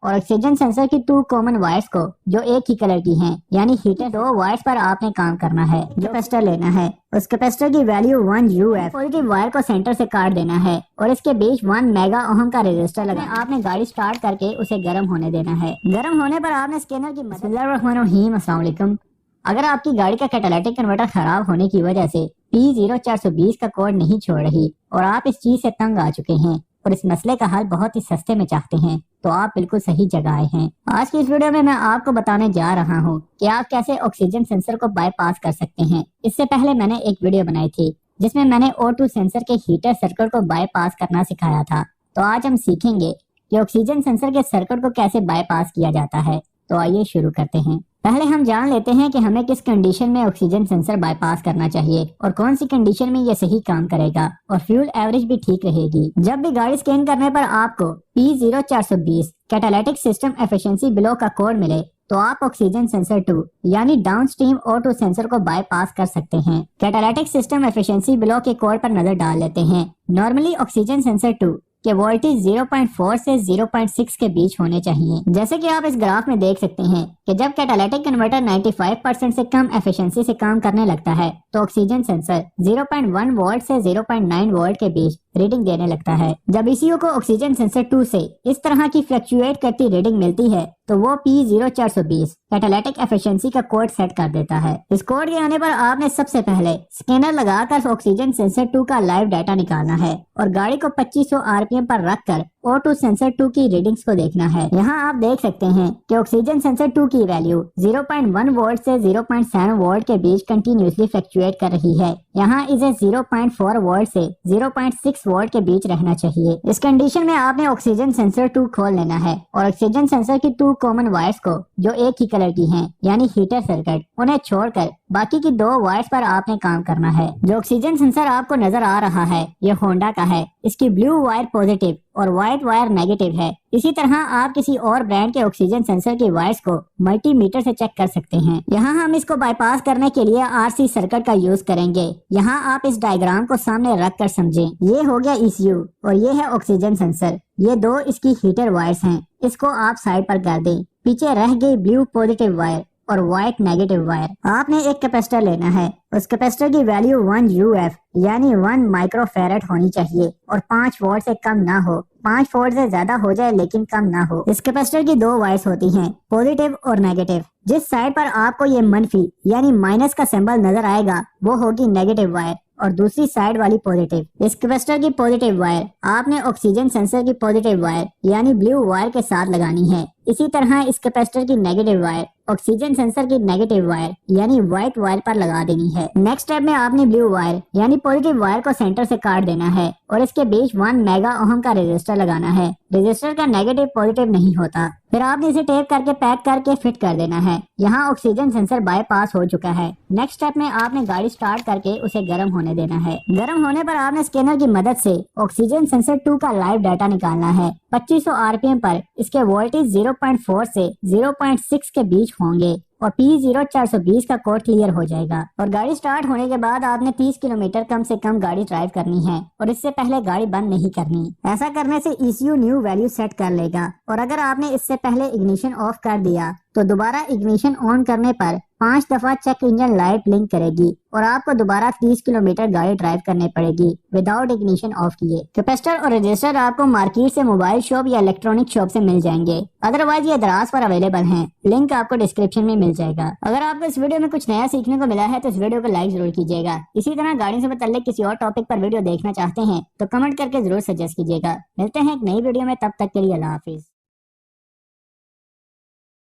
और oxygen sensor की 2 common wires को जो एक ही कलर की हैं, यानी हीटर 2 वायर्स पर आपने काम करना है। जो कैपेसिटर लेना है उस कैपेसिटर की वैल्यू 1 UF, पॉजिटिव वायर को सेंटर से काट देना है और इसके बीच 1 मेगा ओहम का रेजिस्टर लगाना। आपने गाड़ी स्टार्ट करके उसे गर्म होने देना है। गर्म होने पर आपने स्कैनर की बिस्मिल्लाहिर्रहमानिर्रहीम, अस्सलाम वालेकुम। अगर आपकी गाड़ी का कैटालिटिक कन्वर्टर खराब होने की वजह से P0420 का कोड नहीं छोड़ रही और आप इस चीज से तंग आ चुके हैं और इस मसले का हल बहुत ही सस्ते में चाहते हैं, तो आप बिल्कुल सही जगह आए हैं। आज की इस वीडियो में मैं आपको बताने जा रहा हूं कि आप कैसे ऑक्सीजन सेंसर को बाईपास कर सकते हैं। इससे पहले मैंने एक वीडियो बनाई थी जिसमें मैंने O2 सेंसर के हीटर सर्किट को बाईपास करना सिखाया था। तो आज हम सीखेंगे कि ऑक्सीजन सेंसर के सर्किट को कैसे बाईपास किया जाता है। तो आइए शुरू करते हैं। पहले हम जान लेते हैं कि हमें किस कंडीशन में ऑक्सीजन सेंसर बाईपास करना चाहिए और कौन सी कंडीशन में ये सही काम करेगा और फ्यूल एवरेज भी ठीक रहेगी। जब भी गाड़ी स्कैन करने पर आपको P0420 catalytic system efficiency below का कोड मिले तो आप ऑक्सीजन सेंसर 2 यानी डाउनस्ट्रीम O2 सेंसर को बाईपास कर सकते हैं। कैटालिटिक सिस्टम एफिशिएंसी बिलो के कोड पर नजर डाल लेते हैं। नॉर्मली ऑक्सीजन सेंसर 2 के वोल्टेज 0.4 से 0.6 के बीच होने चाहिए। जैसे कि आप इस ग्राफ में देख सकते हैं कि जब कैटालिटिक कन्वर्टर 95% से कम एफिशिएंसी से काम करने लगता है तो ऑक्सीजन सेंसर 0.1 वोल्ट से 0.9 वोल्ट के बीच रीडिंग देने लगता है। जब ECU को ऑक्सीजन सेंसर 2 से इस तरह की फ्लक्चुएट करती रीडिंग मिलती है तो वो P0420 कैटालिटिक एफिशिएंसी का कोड सेट कर देता है। इस कोड के आने पर आपने सबसे पहले स्कैनर लगाकर ऑक्सीजन सेंसर 2 का लाइव डाटा निकालना है और गाड़ी को 2500 RPM पर रखकर O2 सेंसर 2 की रीडिंग्स को देखना है। यहाँ आप देख सकते हैं कि ऑक्सीजन सेंसर 2 की वैल्यू 0.1 वोल्ट से 0.7 वोल्ट के बीच कंटिन्यूसली फ्लक्चुएट कर रही है। यहाँ इसे 0.4 वोल्ट से 0.6 वोल्ट के बीच रहना चाहिए। इस कंडीशन में आपने ऑक्सीजन सेंसर 2 खोल लेना है और ऑक्सीजन सेंसर की 2 कॉमन वायर्स को जो एक ही कलर की हैं, यानी हीटर सर्किट, उन्हें छोड़कर बाकी की 2 वायर्स पर आपने काम करना है। जो ऑक्सीजन सेंसर आपको नजर आ रहा है ये होंडा का है। इसकी ब्लू वायर पॉजिटिव और व्हाइट वायर नेगेटिव है। इसी तरह आप किसी और ब्रांड के ऑक्सीजन सेंसर की वायर्स को मल्टीमीटर से चेक कर सकते हैं। यहाँ हम इसको बाईपास करने के लिए RC सर्किट का यूज करेंगे। यहाँ आप इस डायग्राम को सामने रख कर समझें। ये हो गया ECU और ये है ऑक्सीजन सेंसर। ये 2 इसकी हीटर वायर्स हैं। इसको आप साइड पर कर दें। पीछे रह गई ब्लू पॉजिटिव वायर और व्हाइट नेगेटिव वायर। आपने एक कैपेसिटर लेना है। उस कैपेसिटर की वैल्यू 1 UF यानी 1 माइक्रोफैरड होनी चाहिए और 5 वोल्ट से कम ना हो। 5 वोल्ट से ज्यादा हो जाए लेकिन कम ना हो। इस कैपेसिटर की 2 वायर्स होती हैं, पॉजिटिव और नेगेटिव। जिस साइड पर आपको ये मनफी यानी माइनस का सिंबल नजर आएगा वो होगी नेगेटिव वायर और दूसरी साइड वाली पॉजिटिव। इस कैपेसिटर की पॉजिटिव वायर आपने ऑक्सीजन सेंसर की पॉजिटिव वायर यानी ब्लू वायर के साथ लगानी है। इसी तरह इस कैपेसिटर की नेगेटिव वायर ऑक्सीजन सेंसर की नेगेटिव वायर यानी व्हाइट वायर पर लगा देनी है। नेक्स्ट स्टेप में आपने ब्लू वायर यानी पॉजिटिव वायर को सेंटर से काट देना है और इसके बीच 1 मेगा ओहम का रेजिस्टर लगाना है। रेजिस्टर का नेगेटिव पॉजिटिव नहीं होता। फिर आपने इसे टेप करके पैक करके फिट कर देना है। यहाँ ऑक्सीजन सेंसर बाईपास हो चुका है। नेक्स्ट स्टेप में आपने गाड़ी स्टार्ट करके उसे गर्म होने देना है। गर्म होने पर आपने स्कैनर की मदद से ऑक्सीजन सेंसर 2 का लाइव डाटा निकालना है। 2500 RPM पर इसके वोल्टेज 0.4 से 0.6 के बीच होंगे और P0420 का कोड क्लियर हो जाएगा और गाड़ी स्टार्ट होने के बाद आपने 30 किलोमीटर कम से कम गाड़ी ड्राइव करनी है और इससे पहले गाड़ी बंद नहीं करनी। ऐसा करने से ECU न्यू वैल्यू सेट कर लेगा और अगर आपने इससे पहले इग्निशन ऑफ कर दिया तो दोबारा इग्निशन ऑन करने पर 5 दफा चेक इंजन लाइट ब्लिंक करेगी और आपको दोबारा 30 किलोमीटर गाड़ी ड्राइव करनी पड़ेगी विदाउट इग्निशन ऑफ किए। कैपेसिटर और रजिस्टर आपको मार्केट से मोबाइल शॉप या इलेक्ट्रॉनिक शॉप से मिल जाएंगे, अदरवाइज ये दराज पर अवेलेबल हैं। लिंक आपको डिस्क्रिप्शन में मिल जाएगा। अगर आपको इस वीडियो में कुछ नया सीखने को मिला है तो इस वीडियो को लाइक जरूर कीजिएगा। इसी तरह गाड़ी से मुताल्लिक किसी और टॉपिक पर वीडियो देखना चाहते हैं तो कमेंट करके जरूर सजेस्ट कीजिएगा। मिलते हैं एक नई वीडियो में, तब तक के लिए अल्लाह हाफिज।